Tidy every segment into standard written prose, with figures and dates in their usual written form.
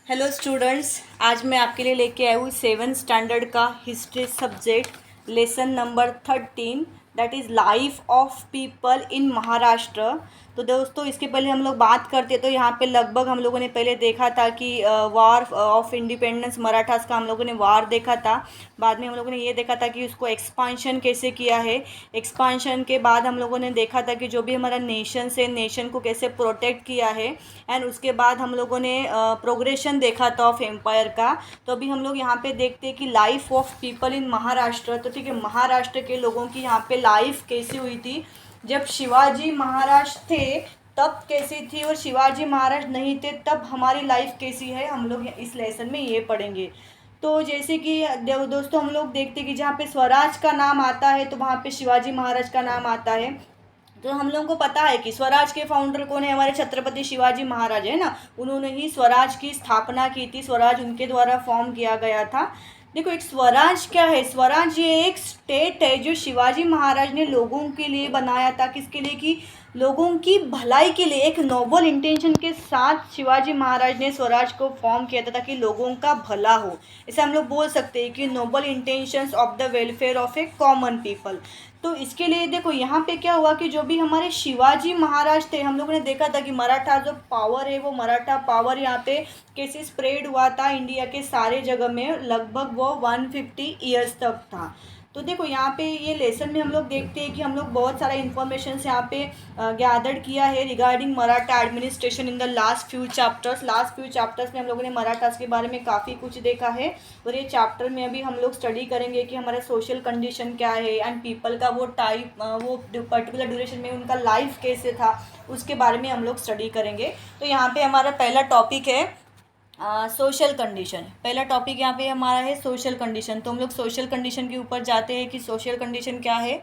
Hello students, आज मैं आपके लिए लेके आई हूँ 7th स्टैंडर्ड का history subject lesson number 13 that is life of people in Maharashtra. तो दोस्तों, इसके पहले हम लोग बात करते तो यहाँ पे लगभग हम लोगों ने पहले देखा था कि वार ऑफ इंडिपेंडेंस मराठास का हम लोगों ने वार देखा था। बाद में हम लोगों ने ये देखा था कि उसको एक्सपांशन कैसे किया है। एक्सपांशन के बाद हम लोगों ने देखा था कि जो भी हमारा नेशन से नेशन को कैसे प्रोटेक्ट किया है। एंड उसके बाद हम लोगों ने प्रोग्रेशन देखा था ऑफ एम्पायर का। तो अभी हम लोग यहाँ पे देखते हैं कि life of people in Maharashtra. तो ठीक है, महाराष्ट्र के लोगों की यहाँ पे लाइफ कैसी हुई थी जब शिवाजी महाराज थे, तब कैसी थी, और शिवाजी महाराज नहीं थे तब हमारी लाइफ कैसी है, हम लोग इस लेसन में ये पढ़ेंगे। तो जैसे कि दोस्तों, हम लोग देखते हैं कि जहाँ पे स्वराज का नाम आता है तो वहाँ पे शिवाजी महाराज का नाम आता है। तो हम लोगों को पता है कि स्वराज के फाउंडर कौन है, हमारे छत्रपति शिवाजी महाराज है ना। उन्होंने ही स्वराज की स्थापना की थी, स्वराज उनके द्वारा फॉर्म किया गया था। देखो, एक स्वराज क्या है? स्वराज ये एक स्टेट है जो शिवाजी महाराज ने लोगों के लिए बनाया था। किसके लिए? कि लोगों की भलाई के लिए, एक नोबल इंटेंशन के साथ शिवाजी महाराज ने स्वराज को फॉर्म किया था ताकि लोगों का भला हो। इसे हम लोग बोल सकते हैं कि noble intentions of the welfare of a common people. तो इसके लिए देखो यहाँ पे क्या हुआ कि जो भी हमारे शिवाजी महाराज थे, हम लोगों ने देखा था कि मराठा जो पावर है वो मराठा पावर यहाँ पे कैसे स्प्रेड हुआ था इंडिया के सारे जगह में। लगभग वो 150 ईयर्स तक था। तो देखो यहाँ पे ये लेसन में हम लोग देखते हैं कि हम लोग बहुत सारा इन्फॉर्मेशन यहाँ पे गैदर्ड किया है regarding Maratha administration in the last few chapters में हम लोगों ने मराठास के बारे में काफ़ी कुछ देखा है। और ये चैप्टर में अभी हम लोग स्टडी करेंगे कि हमारा सोशल कंडीशन क्या है एंड पीपल का वो टाइप, वो पर्टिकुलर ड्यूरेशन में उनका लाइफ कैसे था, उसके बारे में हम लोग स्टडी करेंगे। तो यहाँ पे हमारा पहला टॉपिक है सोशल कंडीशन। पहला टॉपिक यहाँ पे हमारा है सोशल कंडीशन। तो हम लोग सोशल कंडीशन के ऊपर जाते हैं कि सोशल कंडीशन क्या है।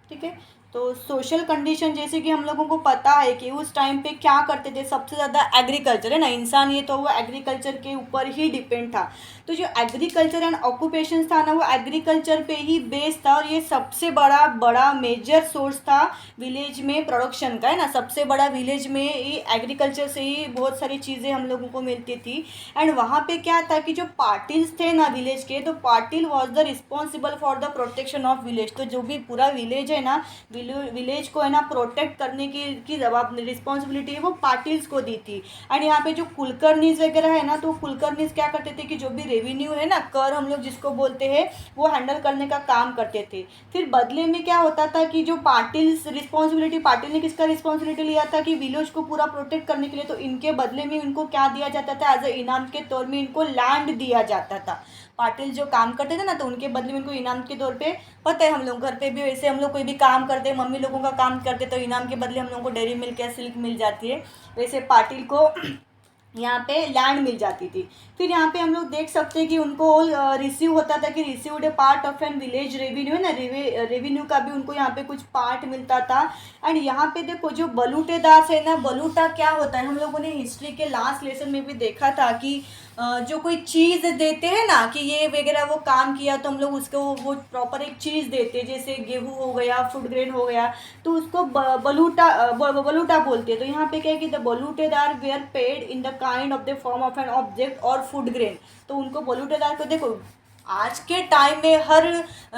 ठीक है, तो सोशल कंडीशन जैसे कि हम लोगों को पता है कि उस टाइम पे क्या करते थे, सबसे ज़्यादा एग्रीकल्चर है ना, इंसान ये तो वो एग्रीकल्चर के ऊपर ही डिपेंड था। तो जो एग्रीकल्चर एंड ऑक्यूपेशन था ना, वो एग्रीकल्चर पे ही बेस्ड था, और ये सबसे बड़ा बड़ा मेजर सोर्स था विलेज में प्रोडक्शन का, है ना। सबसे बड़ा विलेज में ये एग्रीकल्चर से ही बहुत सारी चीज़ें हम लोगों को मिलती थी। एंड वहाँ पे क्या था कि जो पाटिल्स थे ना विलेज के, तो Patil was the responsible for the protection of village. तो जो भी पूरा विलेज है ना, विलेज को है ना प्रोटेक्ट करने की जवाब रिस्पॉन्सिबिलिटी है वो पाटिल्स को दी थी। एंड यहाँ पे जो कुलकर्नीज वगैरह है ना, तो कुलकर्नीज क्या करते थे कि जो भी रेवेन्यू है ना, कर हम लोग जिसको बोलते हैं, वो हैंडल करने का काम करते थे। फिर बदले में क्या होता था कि जो पाटिल्स रिस्पॉन्सिबिलिटी, पाटिल ने किसका रिस्पॉन्सिबिलिटी लिया था कि विलेज को पूरा प्रोटेक्ट करने के लिए, तो इनके बदले में इनको क्या दिया जाता था? एज ए इनाम के तौर में इनको लैंड दिया जाता था। पाटिल जो काम करते थे ना, तो उनके बदले में उनको इनाम के तौर पे, पता है हम लोग घर पे भी वैसे हम लोग कोई भी काम करते हैं, मम्मी लोगों का काम करते तो इनाम के बदले हम लोगों को डेयरी मिल्क या सिल्क मिल जाती है, वैसे पाटिल को यहाँ पे लैंड मिल जाती थी। फिर यहाँ पे हम लोग देख सकते हैं कि उनको रिसीव होता था कि received a part of an village revenue है ना, रेवेन्यू का भी उनको यहाँ पे कुछ पार्ट मिलता था। एंड यहाँ पे देखो जो बलूटेदार है ना, बलूटा क्या होता है, हम लोगों ने हिस्ट्री के लास्ट लेसन में भी देखा था कि जो कोई चीज़ देते हैं ना कि ये वगैरह वो काम किया, तो हम लोग उसको वो प्रॉपर एक चीज़ देते, जैसे गेहूँ हो गया, फूड ग्रेन हो गया, तो उसको बलूटा बोलते हैं। तो यहाँ पे क्या है कि the balutedar were paid in the kind of the form of an object और फूड ग्रेन। तो उनको बलूटेदार को देखो, आज के टाइम में हर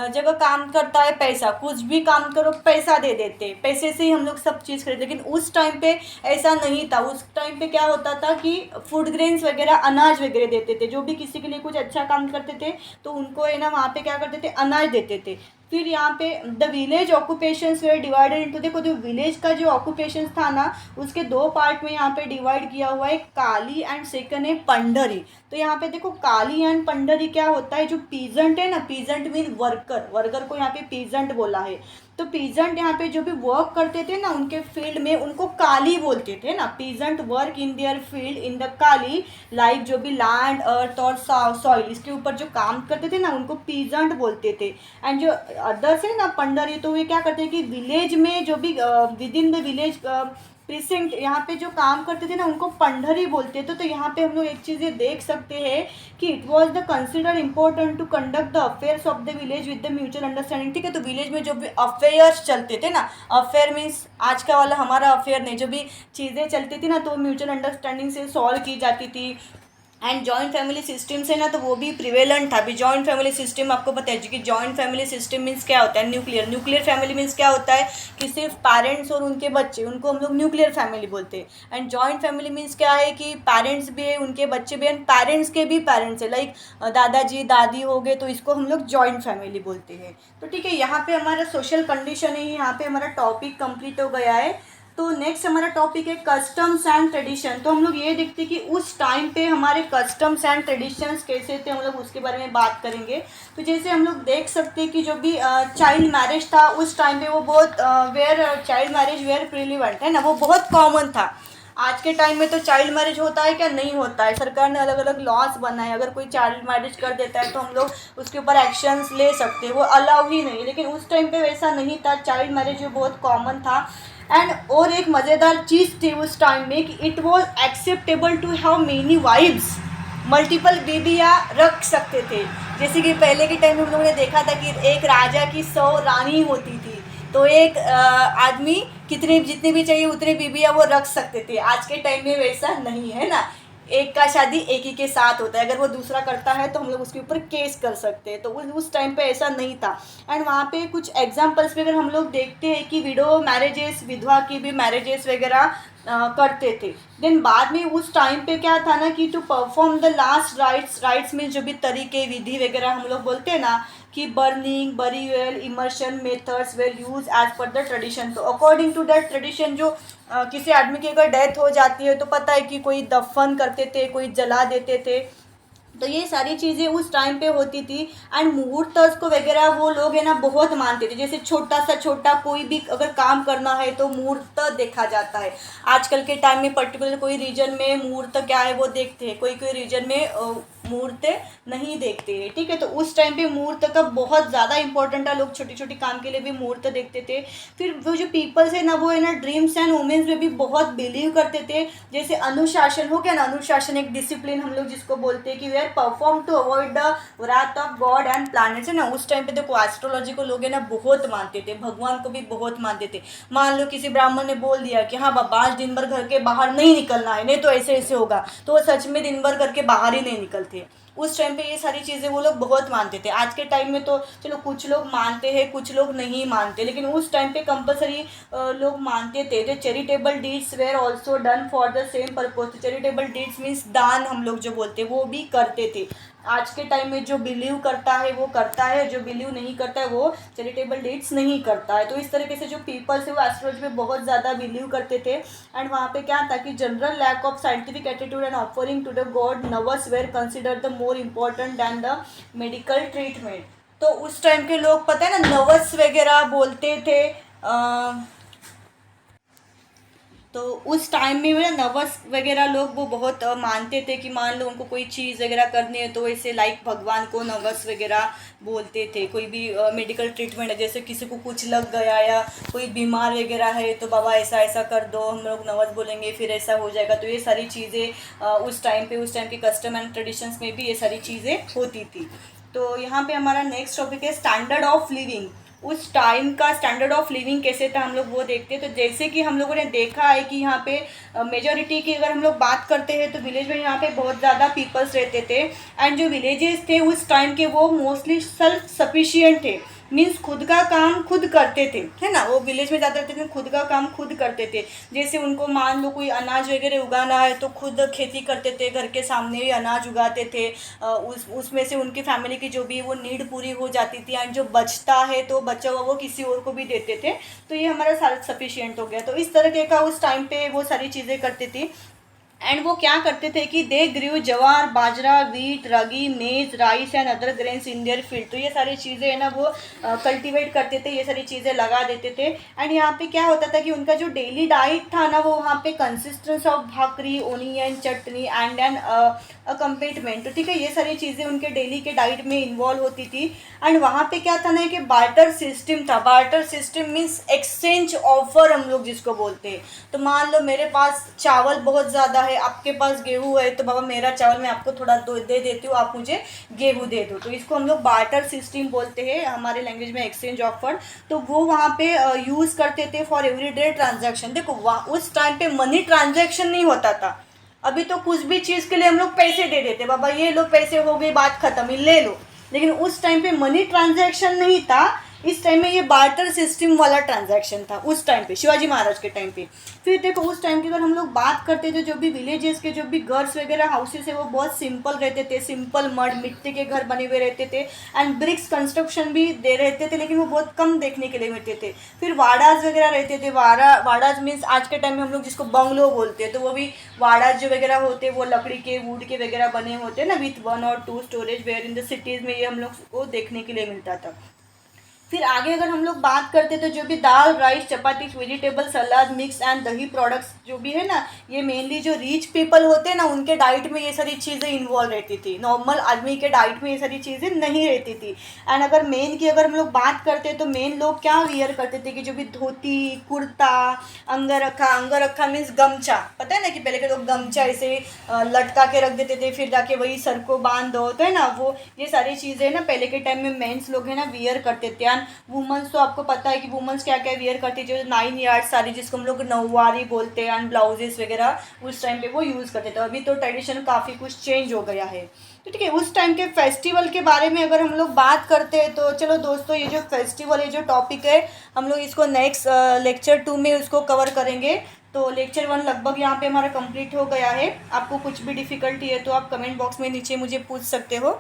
जगह काम करता है पैसा, कुछ भी काम करो पैसा दे देते, पैसे से ही हम लोग सब चीज़ खरीदते। लेकिन उस टाइम पे ऐसा नहीं था। उस टाइम पे क्या होता था कि फूड ग्रेन्स वगैरह, अनाज वगैरह देते थे। जो भी किसी के लिए कुछ अच्छा काम करते थे तो उनको है ना वहाँ पे क्या करते थे, अनाज देते थे। फिर यहाँ पे the village occupations were divided into, देखो जो विलेज का जो ऑक्यूपेशन था ना, उसके दो पार्ट में यहाँ पे डिवाइड किया हुआ है, काली एंड सेकंड है पंडरी। तो यहाँ पे देखो काली एंड पंडरी क्या होता है, जो पीजेंट है ना, पीजेंट मीन वर्कर, वर्कर को यहाँ पे पीजेंट बोला है। तो पीजेंट यहाँ पे जो भी वर्क करते थे ना उनके फील्ड में, उनको काली बोलते थे ना। Peasant work in their field in the Kali, like जो भी लैंड, अर्थ और सॉइल, इसके ऊपर जो काम करते थे ना उनको पीजेंट बोलते थे। एंड जो अदर्स है ना पंडरी, तो ये क्या करते हैं कि विलेज में जो भी with in the village present यहाँ पे जो काम करते थे ना उनको पंडरी बोलते थे। तो यहाँ पे हम लोग एक चीज़ ये देख सकते हैं कि it was the consider important to conduct the affairs of the village with the mutual understanding. ठीक है, तो विलेज में जो भी अफेयर्स चलते थे ना, अफेयर मीन्स आज का वाला हमारा अफेयर नहीं, जो भी चीज़ें चलती थी ना तो म्यूचुअल अंडरस्टैंडिंग से सॉल्व की जाती थी। एंड जॉइंट फैमिली सिस्टम से ना तो वो भी प्रिवेलेंट था। अभी जॉइंट फैमिली सिस्टम आपको पता है कि जॉइंट फैमिली सिस्टम मीन्स क्या होता है, न्यूक्लियर फैमिली मीन्स क्या होता है कि सिर्फ पेरेंट्स और उनके बच्चे, उनको हम लोग न्यूक्लियर फैमिली बोलते हैं। एंड जॉइंट फैमिली मीन्स क्या है कि पेरेंट्स भी है, उनके बच्चे भी, एंड पेरेंट्स के भी पेरेंट्स है, लाइक दादाजी दादी हो गए, तो इसको हम लोग जॉइंट फैमिली बोलते हैं। तो ठीक है, यहाँ पे हमारा सोशल कंडीशन है, यहाँ पे हमारा टॉपिक कंप्लीट हो गया है। तो नेक्स्ट हमारा टॉपिक है कस्टम्स एंड ट्रेडिशन। तो हम लोग ये देखते हैं कि उस टाइम पे हमारे कस्टम्स एंड ट्रेडिशंस कैसे थे, हम लोग उसके बारे में बात करेंगे। तो जैसे हम लोग देख सकते हैं कि जो भी चाइल्ड मैरिज था उस टाइम पे वो बहुत चाइल्ड मैरिज वेयर प्रिलिवेंट है ना, वो बहुत कॉमन था। आज के टाइम में तो चाइल्ड मैरिज होता है क्या, नहीं होता है। सरकार ने अलग अलग लॉज बनाए, अगर कोई चाइल्ड मैरिज कर देता है तो हम लोग उसके ऊपर एक्शंस ले सकते हैं, वो अलाउ ही नहीं। लेकिन उस टाइम पे वैसा नहीं था, चाइल्ड मैरिज जो बहुत कॉमन था। एंड और एक मज़ेदार चीज़ थी उस टाइम में कि it was acceptable to have many wives, multiple बीबियाँ रख सकते थे। जैसे कि पहले के टाइम में हम लोगों ने देखा था कि एक राजा की 100 रानी होती थी, तो एक आदमी कितने जितने भी चाहिए उतने बीबियाँ वो रख सकते थे। आज के टाइम में वैसा नहीं है ना, एक का शादी एक ही के साथ होता है, अगर वो दूसरा करता है तो हम लोग उसके ऊपर केस कर सकते हैं। तो उस टाइम पे ऐसा नहीं था। एंड वहाँ पे कुछ एग्जांपल्स भी अगर हम लोग देखते हैं कि विडो मैरिजेस, विधवा की भी मैरिजेस वगैरह करते थे। देन बाद में उस टाइम पे क्या था ना कि to perform the last rites में जो भी तरीके विधि वगैरह हम लोग बोलते हैं ना कि burning, burial, immersion methods were used as per the tradition. तो अकॉर्डिंग टू दैट ट्रेडिशन जो किसी आदमी की अगर डेथ हो जाती है तो पता है कि कोई दफन करते थे, कोई जला देते थे। तो ये सारी चीज़ें उस टाइम पे होती थी। एंड मुहूर्त को वगैरह वो लोग है ना बहुत मानते थे। जैसे छोटा सा छोटा कोई भी अगर काम करना है तो मुहूर्त देखा जाता है। आजकल के टाइम में पर्टिकुलर कोई रीजन में मुहूर्त क्या है वो देखते हैं, कोई कोई रीजन में मुहूर्त नहीं देखते हैं। ठीक है, तो उस टाइम पे मुहूर्त का बहुत ज़्यादा इंपॉर्टेंट था, लोग छोटी छोटी काम के लिए भी मुहूर्त देखते थे। फिर वो जो पीपल्स है ना वो है ना ड्रीम्स एंड वुमेन्स में भी बहुत बिलीव करते थे। जैसे अनुशासन हो गया ना, अनुशासन एक डिसिप्लिन हम लोग जिसको बोलते हैं कि were perform to avoid the wrath of god and planets है ना। उस टाइम पे देखो एस्ट्रोलॉजी को लोग है ना बहुत मानते थे, भगवान को भी बहुत मानते थे। मान लो किसी ब्राह्मण ने बोल दिया कि हाँ बाबा आज दिन भर घर के बाहर नहीं निकलना है, नहीं तो ऐसे ऐसे होगा, तो वो सच में दिन भर घर के बाहर ही नहीं निकलते। उस टाइम पे ये सारी चीज़ें वो लोग बहुत मानते थे। आज के टाइम में तो चलो कुछ लोग मानते हैं, कुछ लोग नहीं मानते, लेकिन उस टाइम पे कंपलसरी लोग मानते थे। जो charitable deeds were also done for the same purpose. Charitable deeds means दान हम लोग जो बोलते हैं वो भी करते थे। आज के टाइम में जो बिलीव करता है वो करता है, जो बिलीव नहीं करता है वो चैरिटेबल डीड्स नहीं करता है। तो इस तरीके से जो पीपल्स है वो एस्ट्रोलॉजी में बहुत ज़्यादा बिलीव करते थे। एंड वहाँ पे क्या था कि general lack of scientific attitude and offering to the god nervous were consider the more important than the medical treatment. तो उस टाइम के लोग पता है ना नर्वस वगैरह बोलते थे। तो उस टाइम में ना नर्वस वगैरह लोग वो बहुत मानते थे कि मान लो उनको कोई चीज़ वगैरह करनी है तो ऐसे लाइक भगवान को नर्वस वगैरह बोलते थे। कोई भी मेडिकल ट्रीटमेंट है, जैसे किसी को कुछ लग गया या कोई बीमार वगैरह है तो बाबा ऐसा ऐसा कर दो, हम लोग नर्वस बोलेंगे फिर ऐसा हो जाएगा। तो ये सारी चीज़ें उस टाइम के कस्टम एंड ट्रेडिशंस में भी ये सारी चीज़ें होती थी। तो यहाँ पे हमारा नेक्स्ट टॉपिक है स्टैंडर्ड ऑफ लिविंग। उस टाइम का स्टैंडर्ड ऑफ लिविंग कैसे था हम लोग वो देखते हैं। तो जैसे कि हम लोगों ने देखा है कि यहाँ पे मेजॉरिटी की अगर हम लोग बात करते हैं तो विलेज में यहाँ पे बहुत ज़्यादा पीपल्स रहते थे। एंड जो विलेजेस थे उस टाइम के वो मोस्टली सेल्फ सफिशिएंट थे, मीन्स खुद का काम खुद करते थे, है ना। वो विलेज में ज़्यादा रहते थे, खुद का काम खुद करते थे। जैसे उनको मान लो कोई अनाज वगैरह उगाना है तो खुद खेती करते थे, घर के सामने ही अनाज उगाते थे। उसमें से उनकी फैमिली की जो भी वो नीड पूरी हो जाती थी। एंड जो बचता है तो बचा हुआ वो किसी और को भी देते थे। तो ये हमारा सेल्फ सफिशिएंट हो गया। तो इस तरीके का उस टाइम पे वो सारी चीज़ें करती थी। एंड वो क्या करते थे कि दे ग्रू जवार, बाजरा, वीट, रागी, मेज, rice and other grains in their field. तो ये सारी चीज़ें है ना वो कल्टीवेट करते थे, ये सारी चीज़ें लगा देते थे। एंड यहाँ पे क्या होता था कि उनका जो डेली डाइट था ना वो वहाँ पे consistence of bhakri, onion, chutney and an accompaniment. तो ठीक है, ये सारी चीज़ें उनके डेली के डाइट में इन्वॉल्व होती थी। एंड वहाँ पे क्या था ना कि बार्टर सिस्टम था। Barter system means exchange offer हम लोग जिसको बोलते हैं। तो मान लो मेरे पास चावल बहुत ज़्यादा है, आपके पास गेहूँ है, तो बाबा मेरा चावल मैं आपको थोड़ा दे देती हूँ, आप मुझे गेहूँ दे दो। तो इसको हम लोग बार्टर सिस्टम बोलते हैं, हमारे लैंग्वेज में एक्सचेंज ऑफर। तो वो वहाँ पे यूज़ करते थे फॉर एवरीडे ट्रांजैक्शन। देखो वहाँ उस टाइम पे मनी ट्रांजैक्शन नहीं होता था। अभी तो कुछ भी चीज़ के लिए हम लोग पैसे दे देते, बाबा ये लो पैसे, हो गई बात खत्म, ये ले लो। लेकिन उस टाइम पे मनी ट्रांजैक्शन नहीं था, इस टाइम में ये बार्टर सिस्टम वाला ट्रांजैक्शन था उस टाइम पे, शिवाजी महाराज के टाइम पे। फिर देखो उस टाइम की अगर हम लोग बात करते थे, जो भी विलेजेस के जो भी घर्स वगैरह हाउसेस है वो बहुत सिंपल रहते थे। सिंपल मड मिट्टी के घर बने हुए रहते थे एंड ब्रिक्स कंस्ट्रक्शन भी दे रहते थे, लेकिन वो बहुत कम देखने के लिए मिलते थे। फिर वाडाज वगैरह रहते थे। वाडाज मीन्स आज के टाइम में हम लोग जिसको बंगलो बोलते हैं, तो वो भी वाडाज जो वगैरह होते हैं वो लकड़ी के, वुड के वगैरह बने होते हैं ना, विथ 1 और 2 storage, where in the cities में ये हम लोग को देखने के लिए मिलता था। फिर आगे अगर हम लोग बात करते तो जो भी dal, rice, chapati, vegetable, salad, mix and dahi products जो भी है ना, ये मेनली जो रिच पीपल होते हैं ना उनके डाइट में ये सारी चीज़ें इन्वॉल्व रहती थी। नॉर्मल आदमी के डाइट में ये सारी चीज़ें नहीं रहती थी। एंड अगर मेन की अगर हम लोग बात करते तो मेन लोग क्या वियर करते थे कि जो भी धोती, कुर्ता, अंगरखा। अंगरखा मीन्स गमछा, पता है ना कि पहले के लोग गमछा ऐसे लटका के रख देते थे, फिर जाके वही सर को बांध दो, तो है ना वो ये सारी चीज़ें ना पहले के टाइम में मेंस लोग है ना वियर करते थे। वुमेंस तो आपको पता है कि वुमेंस क्या क्या वियर करती थी, जो 9 यार्ड साड़ी जिसको हम लोग नौवारी बोलते हैं, एंड ब्लाउजेस वगैरह उस टाइम पे वो यूज़ करते थे। अभी तो ट्रेडिशन काफ़ी कुछ चेंज हो गया है। तो ठीक है, उस टाइम के फेस्टिवल के बारे में अगर हम लोग बात करते हैं तो चलो दोस्तों, ये जो फेस्टिवल, ये जो टॉपिक है हम लोग इसको नेक्स्ट लेक्चर 2 में उसको कवर करेंगे। तो लेक्चर 1 लगभग यहाँ पे हमारा कंप्लीट हो गया है। आपको कुछ भी डिफ़िकल्टी है तो आप कमेंट बॉक्स में नीचे मुझे पूछ सकते हो।